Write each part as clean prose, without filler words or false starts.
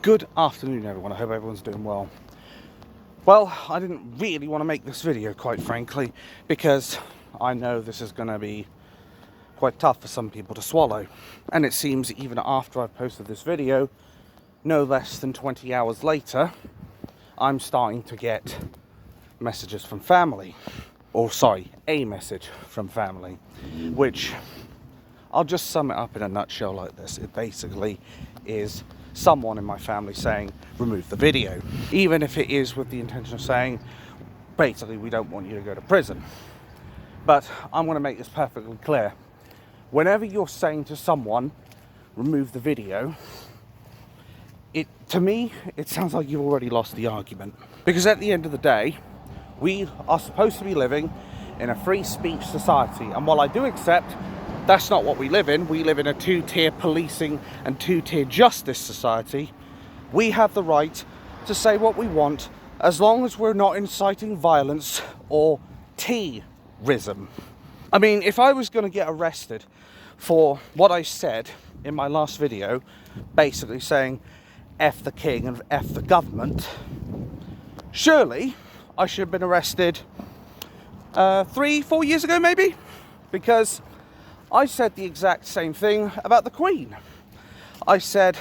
Good afternoon, everyone. I hope everyone's doing well. Well, I didn't really want to make this video, quite frankly, because I know this is going to be quite tough for some people to swallow. And it seems even after I've posted this video, no less than 20 hours later, I'm starting to get messages from family. Or sorry, a message from family, which I'll just sum it up in a nutshell like this. It basically is someone in my family saying, remove the video. Even if it is with the intention of saying, basically, we don't want you to go to prison. But I'm going to make this perfectly clear. Whenever you're saying to someone, remove the video, to me, it sounds like you've already lost the argument. Because at the end of the day, we are supposed to be living in a free speech society. And while I do accept that's not what we live in a two-tier policing and two-tier justice society, we have the right to say what we want as long as we're not inciting violence or terrorism. I mean, if I was going to get arrested for what I said in my last video, basically saying F the king and F the government, surely I should have been arrested 3-4 years ago maybe, because I said the exact same thing about the Queen. I said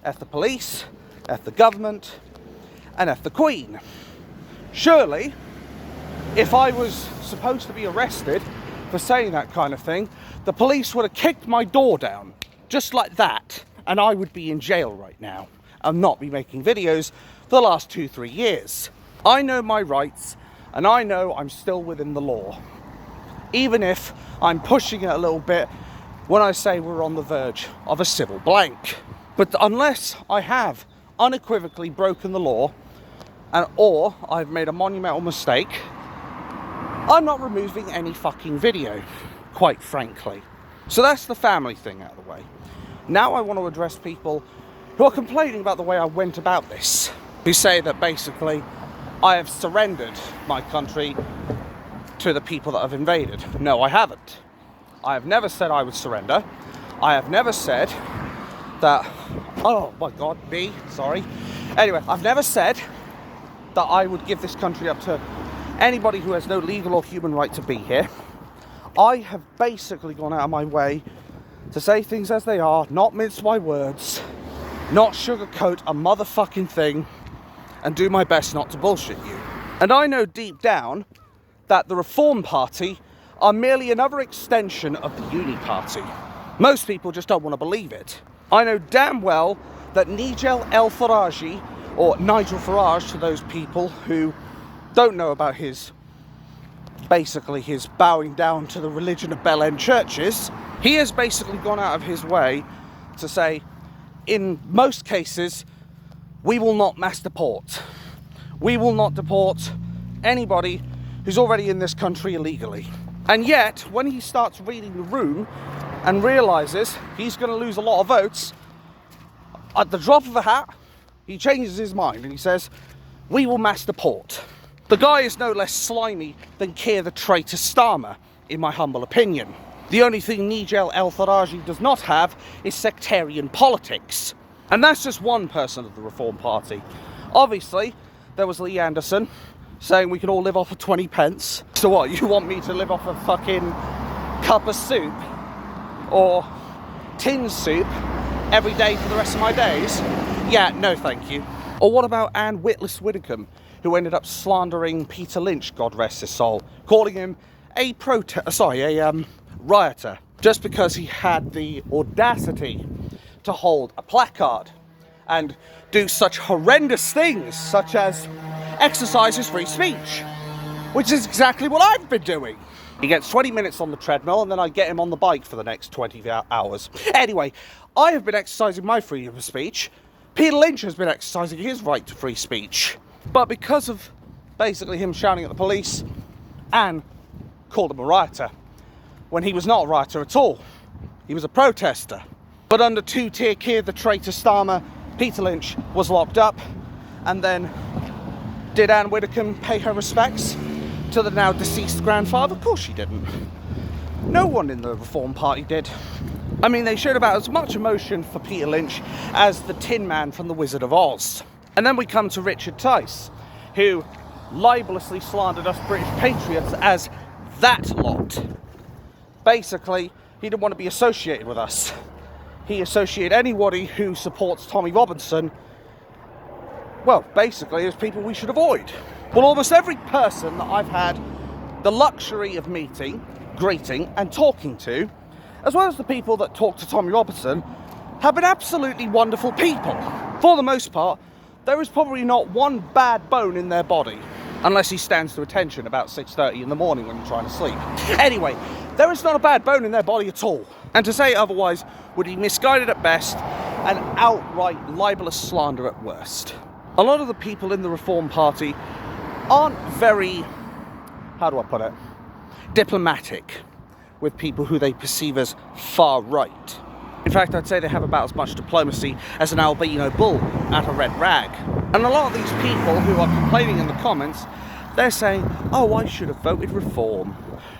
F the police, F the government, and F the Queen. Surely, if I was supposed to be arrested for saying that kind of thing, the police would have kicked my door down, just like that, and I would be in jail right now and not be making videos for the last 2-3 years. I know my rights, and I know I'm still within the law. Even if I'm pushing it a little bit when I say we're on the verge of a civil blank. But unless I have unequivocally broken the law, or I've made a monumental mistake, I'm not removing any fucking video, quite frankly. So that's the family thing out of the way. Now I want to address people who are complaining about the way I went about this, who say that basically I have surrendered my country to the people that have invaded. No, I haven't. I have never said I would surrender. I have never said that, oh my God, sorry. Anyway, I've never said that I would give this country up to anybody who has no legal or human right to be here. I have basically gone out of my way to say things as they are, not mince my words, not sugarcoat a motherfucking thing, and do my best not to bullshit you. And I know deep down that the Reform Party are merely another extension of the Uni Party. Most people just don't want to believe it. I know damn well that Nigel El-Farage, or Nigel Farage to those people who don't know about his bowing down to the religion of Bell End churches, he has basically gone out of his way to say, in most cases, we will not mass deport. We will not deport anybody who's already in this country illegally. And yet, when he starts reading the room and realizes he's going to lose a lot of votes, at the drop of a hat, he changes his mind and he says, we will mass deport. The guy is no less slimy than Keir the traitor Starmer, in my humble opinion. The only thing Nigel El-Farage does not have is sectarian politics. And that's just one person of the Reform Party. Obviously, there was Lee Anderson, saying we can all live off of 20 pence. So what, you want me to live off a fucking cup of soup or tin soup every day for the rest of my days? Yeah, no thank you. Or what about Anne Whitlis-Widdicombe, who ended up slandering Peter Lynch, God rest his soul, calling him a rioter, just because he had the audacity to hold a placard and do such horrendous things, such as exercise his free speech, which is exactly what I've been doing. He gets 20 minutes on the treadmill and then I get him on the bike for the next 20 hours. Anyway, I have been exercising my freedom of speech. Peter Lynch has been exercising his right to free speech. But because of basically him shouting at the police, Anne called him a rioter, when he was not a rioter at all. He was a protester. But under two-tier Keir the traitor Starmer, Peter Lynch was locked up, and then did Anne Widdecombe pay her respects to the now deceased grandfather? Of course she didn't. No one in the Reform Party did. I mean, they showed about as much emotion for Peter Lynch as the Tin Man from The Wizard of Oz. And then we come to Richard Tice, who libelously slandered us British patriots as that lot. Basically, he didn't want to be associated with us. He associated anybody who supports Tommy Robinson, well, basically, as people we should avoid. Well, almost every person that I've had the luxury of meeting, greeting, and talking to, as well as the people that talk to Tommy Robinson, have been absolutely wonderful people. For the most part, there is probably not one bad bone in their body, unless he stands to attention about 6:30 in the morning when you're trying to sleep. Anyway, there is not a bad bone in their body at all. And to say otherwise would be misguided at best and outright libelous slander at worst. A lot of the people in the Reform Party aren't very, how do I put it, diplomatic with people who they perceive as far right. In fact, I'd say they have about as much diplomacy as an albino bull at a red rag. And a lot of these people who are complaining in the comments, they're saying, oh, I should have voted Reform.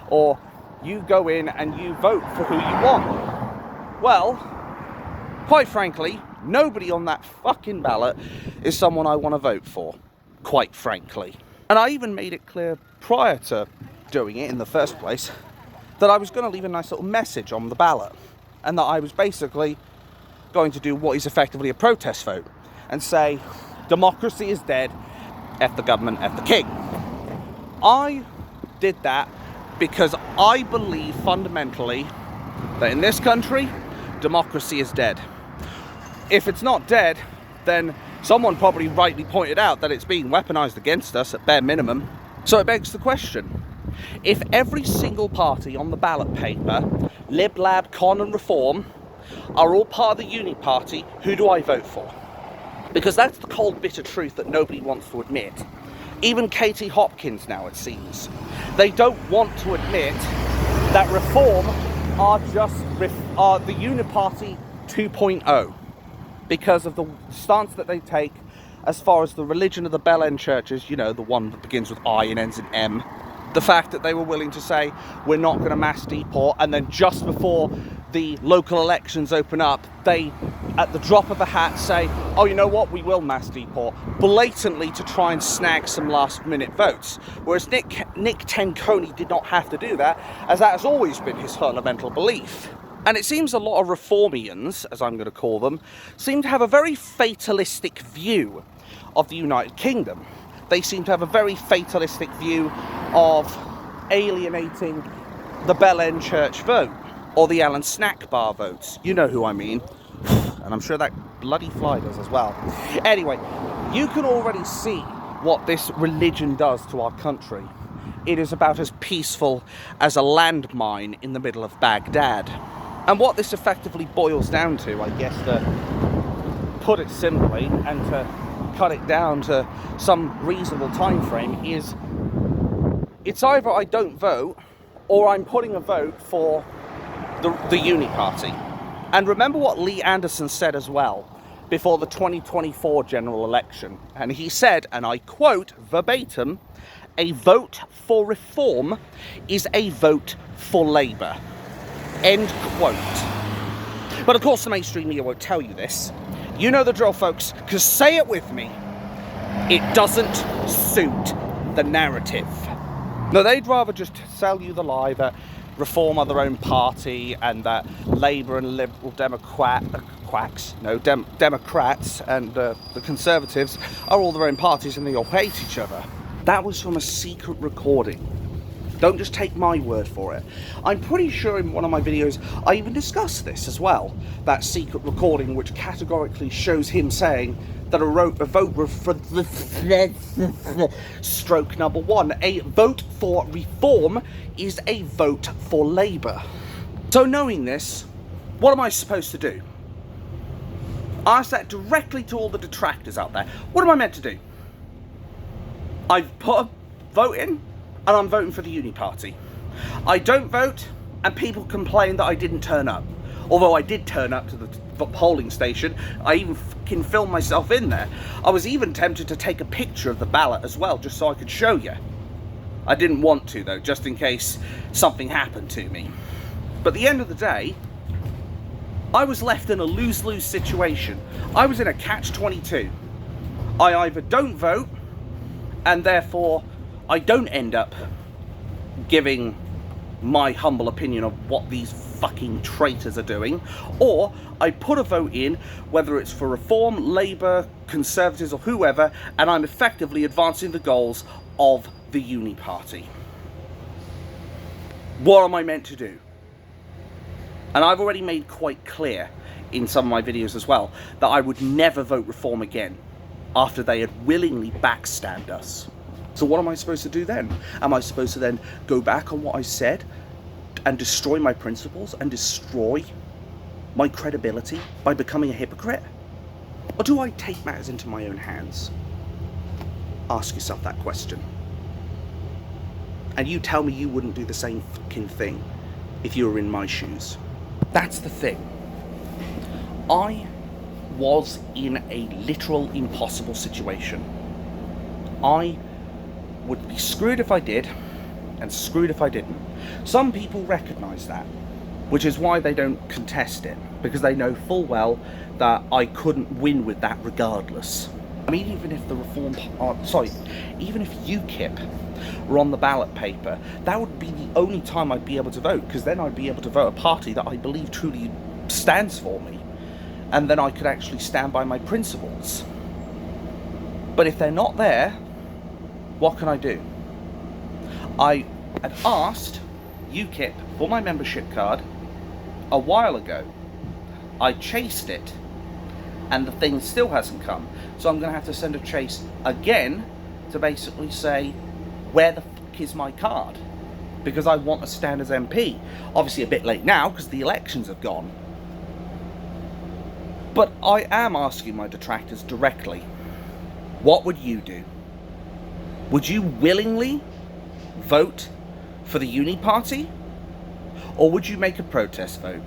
Or, you go in and you vote for who you want. Well, quite frankly, nobody on that fucking ballot is someone I want to vote for. Quite frankly. And I even made it clear prior to doing it in the first place that I was going to leave a nice little message on the ballot. And that I was basically going to do what is effectively a protest vote. And say, democracy is dead, F the government, F the king. I did that because I believe fundamentally that in this country, democracy is dead. If it's not dead, then someone probably rightly pointed out that it's being weaponized against us at bare minimum. So it begs the question, if every single party on the ballot paper, Lib, Lab, Con and Reform, are all part of the Uni Party, who do I vote for? Because that's the cold, bitter truth that nobody wants to admit. Even Katie Hopkins now, it seems. They don't want to admit that Reform are just the Uni Party 2.0 because of the stance that they take as far as the religion of the Bell End churches, you know, the one that begins with I and ends in M. The fact that they were willing to say, we're not going to mass deport, and then just before the local elections open up, they, at the drop of a hat, say, oh, you know what, we will mass deport, blatantly to try and snag some last-minute votes. Whereas Nick Tenconi did not have to do that, as that has always been his fundamental belief. And it seems a lot of Reformians, as I'm going to call them, seem to have a very fatalistic view of the United Kingdom. They seem to have a very fatalistic view of alienating the Bell End Church vote, or the Alan Snack Bar votes. You know who I mean. And I'm sure that bloody fly does as well. Anyway, you can already see what this religion does to our country. It is about as peaceful as a landmine in the middle of Baghdad. And what this effectively boils down to, I guess, to put it simply and to cut it down to some reasonable time frame, is it's either I don't vote or I'm putting a vote for the Uni Party. And remember what Lee Anderson said as well before the 2024 general election. And he said, and I quote verbatim, a vote for Reform is a vote for Labour. End quote. But of course the mainstream media won't tell you this. You know the drill, folks, because say it with me, it doesn't suit the narrative. No, they'd rather just sell you the lie that Reform are their own party and that Labour and Liberal Democrats and the Conservatives are all their own parties and they all hate each other. That was from a secret recording. Don't just take my word for it. I'm pretty sure in one of my videos I even discussed this as well. That secret recording which categorically shows him saying that a vote for stroke number one, a vote for Reform is a vote for Labour. So knowing this, what am I supposed to do? I ask that directly to all the detractors out there. What am I meant to do? I've put a vote in, and I'm voting for the Uni Party. I don't vote, and people complain that I didn't turn up. Although I did turn up to the polling station, I even fucking filmed myself in there. I was even tempted to take a picture of the ballot as well, just so I could show you. I didn't want to, though, just in case something happened to me. But at the end of the day, I was left in a lose-lose situation. I was in a catch-22. I either don't vote, and therefore I don't end up giving my humble opinion of what these fucking traitors are doing, or I put a vote in, whether it's for Reform, Labour, Conservatives or whoever, and I'm effectively advancing the goals of the Uni Party. What am I meant to do? And I've already made quite clear in some of my videos as well that I would never vote Reform again after they had willingly backstabbed us. So what am I supposed to do then? Am I supposed to then go back on what I said and destroy my principles and destroy my credibility by becoming a hypocrite? Or do I take matters into my own hands? Ask yourself that question. And you tell me you wouldn't do the same fucking thing if you were in my shoes. That's the thing. I was in a literal impossible situation. I would be screwed if I did, and screwed if I didn't. Some people recognise that, which is why they don't contest it, because they know full well that I couldn't win with that regardless. I mean, even if the Reform Party, even if UKIP were on the ballot paper, that would be the only time I'd be able to vote, because then I'd be able to vote a party that I believe truly stands for me, and then I could actually stand by my principles. But if they're not there, what can I do? I had asked UKIP for my membership card a while ago. I chased it, and the thing still hasn't come. So I'm going to have to send a chase again to basically say, where the fuck is my card? Because I want to stand as MP. Obviously a bit late now because the elections have gone. But I am asking my detractors directly, what would you do? Would you willingly vote for the Uni Party? Or would you make a protest vote?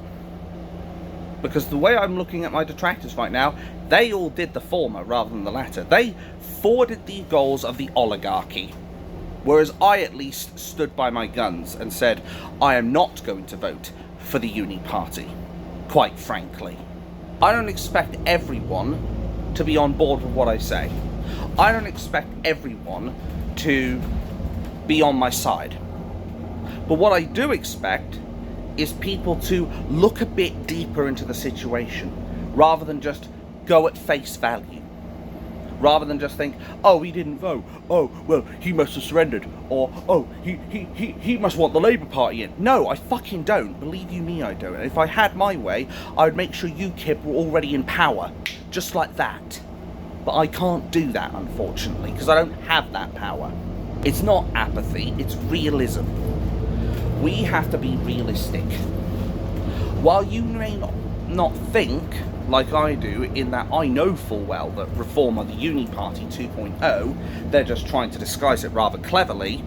Because the way I'm looking at my detractors right now, they all did the former rather than the latter. They forwarded the goals of the oligarchy. Whereas I at least stood by my guns and said, I am not going to vote for the Uni Party, quite frankly. I don't expect everyone to be on board with what I say. I don't expect everyone to be on my side. But what I do expect is people to look a bit deeper into the situation, rather than just go at face value. Rather than just think, oh, he didn't vote, oh, well, he must have surrendered, or, oh, he must want the Labour Party in. No, I fucking don't. Believe you me, I don't. And if I had my way, I would make sure UKIP were already in power, just like that. But I can't do that, unfortunately, because I don't have that power. It's not apathy, it's realism. We have to be realistic. While you may not think, like I do, in that I know full well that Reform are the Uni Party 2.0, they're just trying to disguise it rather cleverly,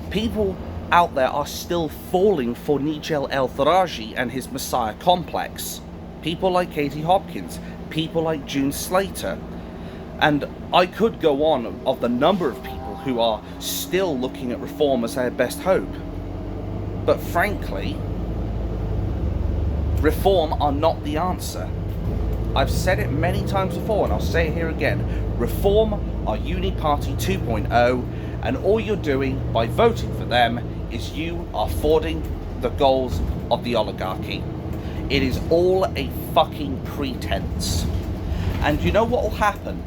people out there are still falling for Nigel El-Tharaji and his Messiah complex. People like Katie Hopkins, people like June Slater, and I could go on of the number of people who are still looking at Reform as their best hope. But frankly, Reform are not the answer. I've said it many times before and I'll say it here again. Reform are Uni Party 2.0, and all you're doing by voting for them is you are forwarding the goals of the oligarchy. It is all a fucking pretense. And do you know what will happen?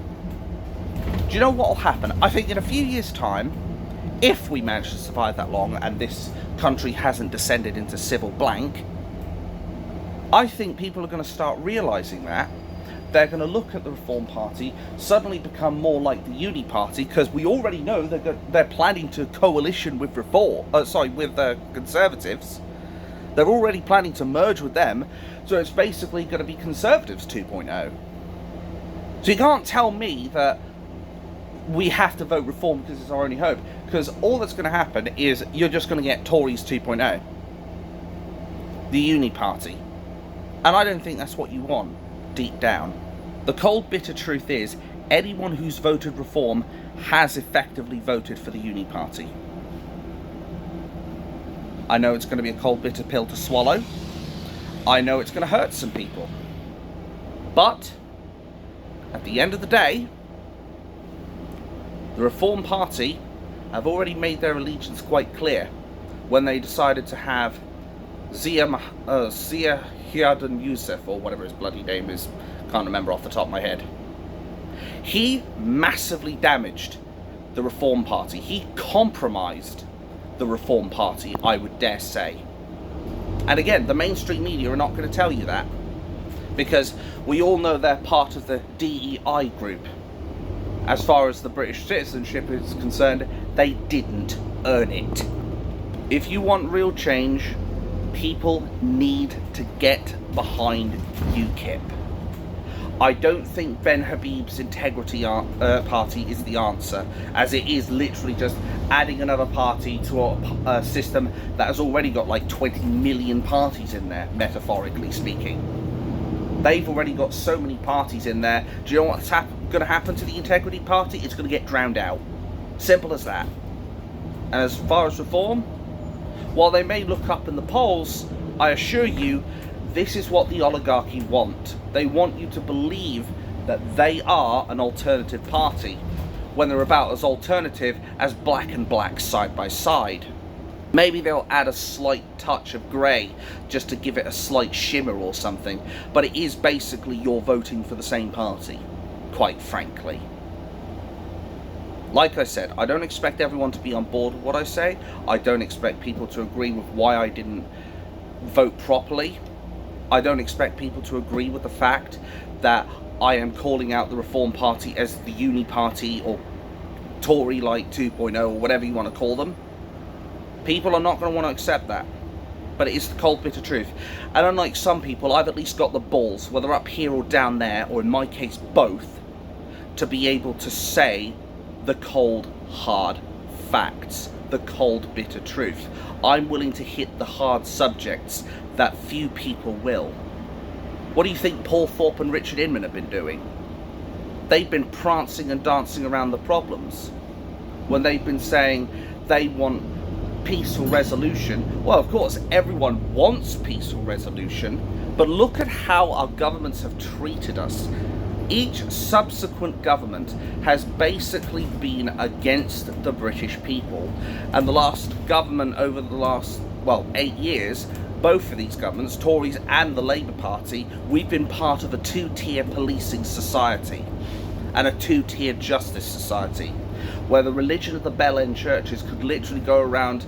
Do you know what will happen? I think in a few years' time, if we manage to survive that long and this country hasn't descended into civil blank, I think people are going to start realising that. They're going to look at the Reform Party, suddenly become more like the Uni Party, because we already know that they're planning to coalition with Conservatives. They're already planning to merge with them, so it's basically going to be Conservatives 2.0. So you can't tell me that we have to vote Reform because it's our only hope, because all that's going to happen is you're just going to get Tories 2.0. The Uni Party. And I don't think that's what you want, deep down. The cold, bitter truth is, anyone who's voted Reform has effectively voted for the Uni Party. I know it's going to be a cold, bitter pill to swallow. I know it's going to hurt some people. But at the end of the day, the Reform Party have already made their allegiance quite clear when they decided to have Zia Hiadan Youssef, or whatever his bloody name is, can't remember off the top of my head. He massively damaged the Reform Party. He compromised the Reform Party, I would dare say. And again, the mainstream media are not going to tell you that, because we all know they're part of the DEI group. As far as the British citizenship is concerned, they didn't earn it. If you want real change, people need to get behind UKIP. I don't think Ben Habib's Integrity Party is the answer, as it is literally just adding another party to a system that has already got like 20 million parties in there, metaphorically speaking. They've already got so many parties in there. Do you know what's going to happen to the Integrity Party? It's going to get drowned out. Simple as that. And as far as Reform, while they may look up in the polls, I assure you, this is what the oligarchy want. They want you to believe that they are an alternative party, when they're about as alternative as Black and Black side by side. Maybe they'll add a slight touch of grey just to give it a slight shimmer or something, but it is basically you're voting for the same party, quite frankly. Like I said, I don't expect everyone to be on board with what I say. I don't expect people to agree with why I didn't vote properly. I don't expect people to agree with the fact that I am calling out the Reform Party as the Uni Party or Tory Light 2.0 or whatever you want to call them. People are not going to want to accept that. But it is the cold, bitter truth. And unlike some people, I've at least got the balls, whether up here or down there, or in my case both, to be able to say the cold, hard facts, the cold, bitter truth. I'm willing to hit the hard subjects that few people will. What do you think Paul Thorpe and Richard Inman have been doing? They've been prancing and dancing around the problems when they've been saying they want peaceful resolution. Well, of course, everyone wants peaceful resolution, but look at how our governments have treated us. Each subsequent government has basically been against the British people. And the last government over the last, 8 years, both of these governments, Tories and the Labour Party, we've been part of a two-tier policing society and a two-tier justice society, where the religion of the Bell End churches could literally go around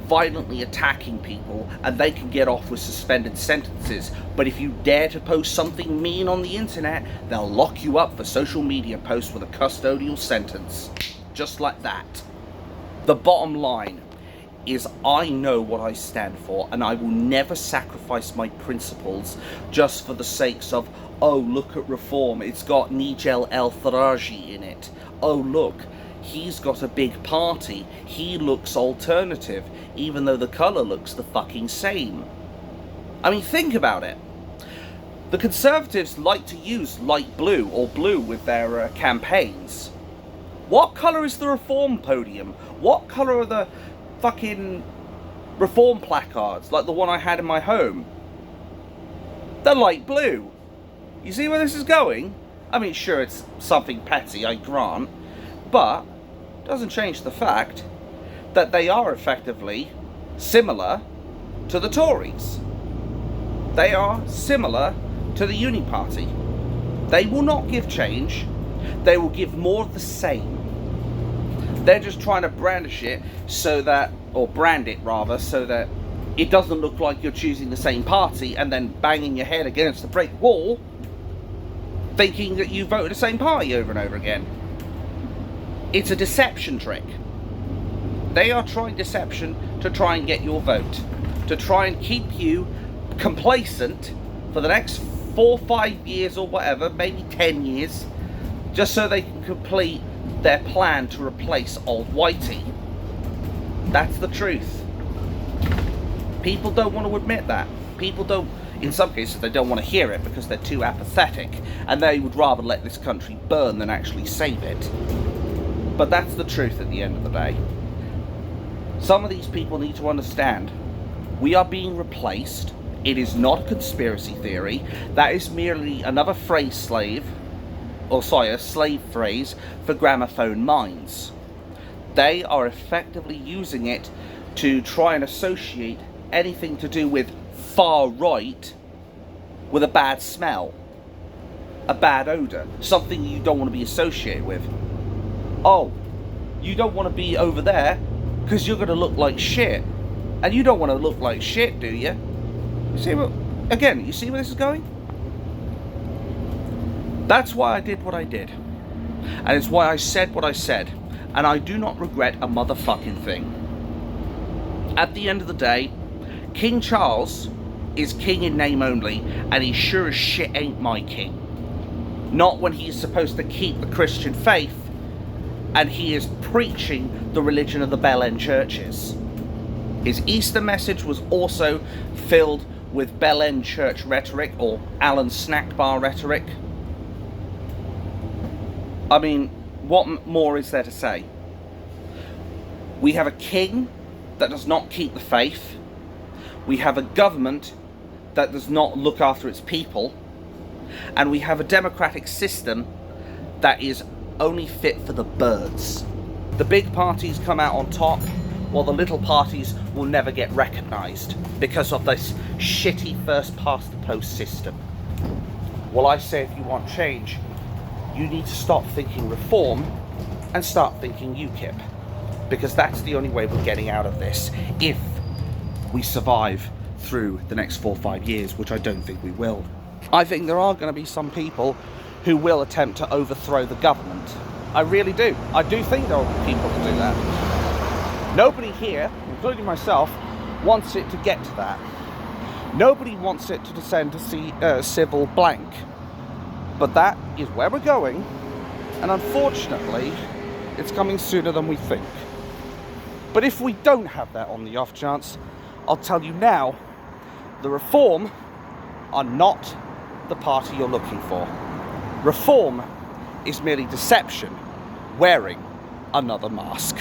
violently attacking people and they can get off with suspended sentences. But if you dare to post something mean on the internet, they'll lock you up for social media posts with a custodial sentence. Just like that. The bottom line is I know what I stand for, and I will never sacrifice my principles just for the sakes of, oh, look at Reform, it's got Nigel El-Faraji in it. Oh, look, he's got a big party, he looks alternative, even though the colour looks the fucking same. I mean, think about it. The Conservatives like to use light blue or blue with their campaigns. What colour is the Reform podium? What colour are the fucking Reform placards, like the one I had in my home? They're light blue. You see where this is going? I mean, sure, it's something petty, I grant, but it doesn't change the fact that they are effectively similar to the Tories. They are similar to the Uni Party. They will not give change. They will give more of the same. They're just trying to brandish it so that, or brand it rather, so that it doesn't look like you're choosing the same party and then banging your head against the brick wall thinking that you voted the same party over and over again. It's a deception trick. They are trying deception to try and get your vote, to try and keep you complacent for the next 4 or 5 years or whatever, maybe 10 years, just so they can complete their plan to replace old Whitey. That's the truth. People don't want to admit that. People don't, in some cases, they don't want to hear it because they're too apathetic and they would rather let this country burn than actually save it. But that's the truth at the end of the day. Some of these people need to understand we are being replaced It is not a conspiracy theory. That is merely another a slave phrase for gramophone minds. They are effectively using it to try and associate anything to do with far right with a bad smell, a bad odor, something you don't want to be associated with. Oh, you don't want to be over there because you're going to look like shit. And you don't want to look like shit, do you? You see you see where this is going? That's why I did what I did. And it's why I said what I said. And I do not regret a motherfucking thing. At the end of the day, King Charles is king in name only, and he sure as shit ain't my king. Not when he's supposed to keep the Christian faith, and he is preaching the religion of the Bell End churches. His Easter message was also filled with Bell End church rhetoric, or Alan snack bar rhetoric. I mean, what more is there to say? We have a king that does not keep the faith. We have a government that does not look after its people. And we have a democratic system that is only fit for the birds. The big parties come out on top, while the little parties will never get recognised because of this shitty first past the post system. Well, I say if you want change, you need to stop thinking reform and start thinking UKIP, because that's the only way we're getting out of this if we survive through the next 4 or 5 years, which I don't think we will. I think there are going to be some people who will attempt to overthrow the government. I really do. I do think there will be people who do that. Nobody here, including myself, wants it to get to that. Nobody wants it to descend to civil blank. But that is where we're going, and unfortunately, it's coming sooner than we think. But if we don't have that on the off chance, I'll tell you now, the Reform are not the party you're looking for. Reform is merely deception wearing another mask.